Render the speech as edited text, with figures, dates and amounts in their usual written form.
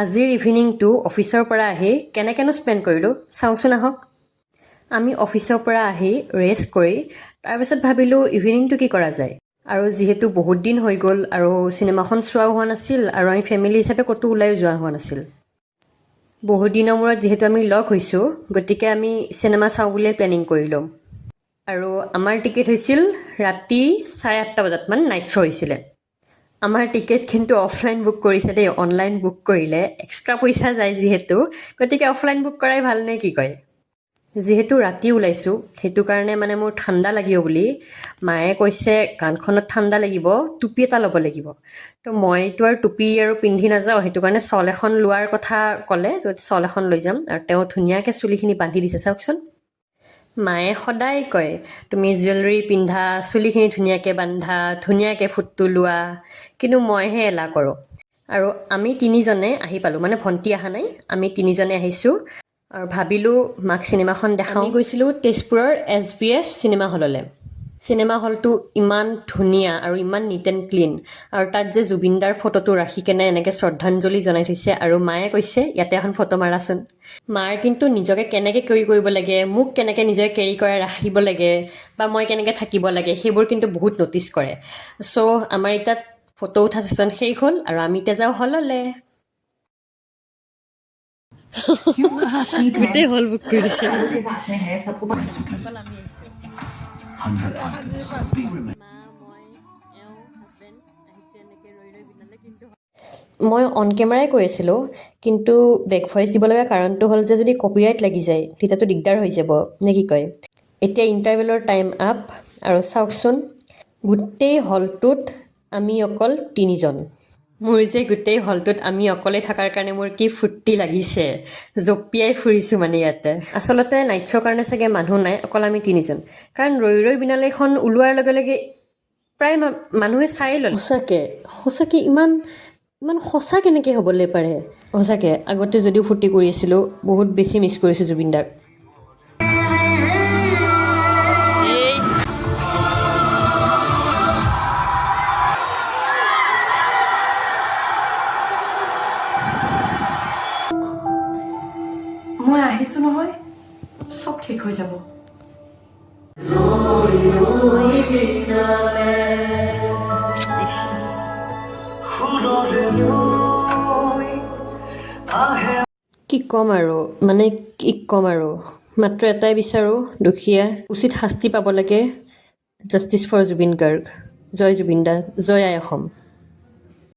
আজিৰ ইভিনিংটো অফিচৰ পৰা আহি কেনেকৈনো স্পেণ্ড কৰিলোঁ চাওঁচোন আহক। আমি অফিচৰ পৰা আহি ৰেষ্ট কৰি তাৰপিছত ভাবিলোঁ ইভিনিংটো কি কৰা যায়। আৰু যিহেতু বহুত দিন হৈ গ'ল আৰু চিনেমাখন চোৱাও হোৱা নাছিল আৰু আমি ফেমিলি হিচাপে ক'তো ওলাইও যোৱা হোৱা নাছিল। বহুত দিনৰ মূৰত যিহেতু আমি লগ হৈছোঁ গতিকে আমি চিনেমা চাওঁ বুলিয়ে প্লেনিং কৰিলোঁ। আৰু আমাৰ টিকেট হৈছিল ৰাতি 8:30 বজাত, মানে নাইট শ্ব' হৈছিলে। আমাৰ টিকেট কিন্তু অফলাইন বুক কৰিছে দেই, অনলাইন বুক কৰিলে এক্সট্ৰা পইচা যায় যিহেতু, গতিকে অফলাইন বুক কৰাই ভাল নে কি কয়। যিহেতু ৰাতি ওলাইছোঁ সেইটো কাৰণে মানে মোৰ ঠাণ্ডা লাগিব বুলি মায়ে কৈছে কাণখনত ঠাণ্ডা লাগিব, টুপি এটা ল'ব লাগিব। তো মইতো আৰু টুপি আৰু পিন্ধি নাযাওঁ, সেইটো কাৰণে শ্বল এখন লোৱাৰ কথা ক'লে, য'ত শ্বল এখন লৈ যাম। আৰু তেওঁ ধুনীয়াকৈ চুলিখিনি বান্ধি দিছে চাওকচোন। মায়ে সদায় কয় তুমি জুৱেলাৰী পিন্ধা, চুলিখিনি ধুনীয়াকৈ বান্ধা, ধুনীয়াকৈ ফুটটো লোৱা, কিন্তু মইহে এলাহ কৰোঁ। আৰু আমি তিনিজনে আহি পালোঁ, মানে ভণ্টি অহা নাই, আমি তিনিজনে আহিছোঁ। আৰু ভাবিলোঁ মাক চিনেমাখন দেখাওঁ। আমি গৈছিলোঁ তেজপুৰৰ SVF চিনেমা হললৈ। চিনেমা হলটো ইমান ধুনীয়া আৰু ইমান নিট এণ্ড ক্লিন, আৰু তাত যে জুবিনদাৰ ফটোটো ৰাখি কেনে এনেকৈ শ্ৰদ্ধাঞ্জলি জনাই থৈছে। আৰু মায়ে কৈছে ইয়াতে এখন ফটো মাৰাচোন। মাৰ কিন্তু নিজকে কেনেকৈ কেৰি কৰিব লাগে, মোক কেনেকৈ নিজকে কেৰি কৰাই ৰাখিব লাগে, বা মই কেনেকৈ থাকিব লাগে, সেইবোৰ কিন্তু বহুত ন'টিছ কৰে। চ' আমাৰ এতিয়া ফটো উঠা ছেশ্যন শেষ হ'ল আৰু আমি এতিয়া যাওঁ হললৈ। গোটেই হল বুক কৰি দিছে। মই অন কেমেৰাই কৈ আছিলোঁ, কিন্তু বেক ভইচ দিব লগা কাৰণটো হ'ল যে যদি কপিৰাইট লাগি যায় তেতিয়াতো দিগদাৰ হৈ যাব নে কি কয়। এতিয়া ইণ্টাৰভেলৰ টাইম আপ, আৰু চাওকচোন গোটেই হলটোত আমি অকল তিনিজন। মোৰ যে গোটেই হলটোত আমি অকলে থকাৰ কাৰণে মোৰ কি ফূৰ্তি লাগিছে, জঁপিয়াই ফুৰিছোঁ মানে ইয়াতে। আচলতে নাইট শ্ব'ৰ কাৰণে চাগে মানুহ নাই, অকল আমি তিনিজন। কাৰণ ৰৈ ৰৈ বিনালেখন ওলোৱাৰ লগে লগে প্ৰায় মানুহে চায়ে ল'লে। সঁচাকৈ ইমান সঁচা কেনেকৈ হ'বলৈ পাৰে। সঁচাকৈ আগতে যদিও ফূৰ্তি কৰি আছিলোঁ, বহুত বেছি মিছ কৰিছোঁ জুবিনদাক। মই আহিছোঁ নহয়, চব ঠিক হৈ যাব। কি ক'ম আৰু মাত্ৰ এটাই বিচাৰোঁ, দুখীয়া উচিত শাস্তি পাব লাগে। Justice for Zubeen Garg. জয় জুবিন দা, জয় আই অসম।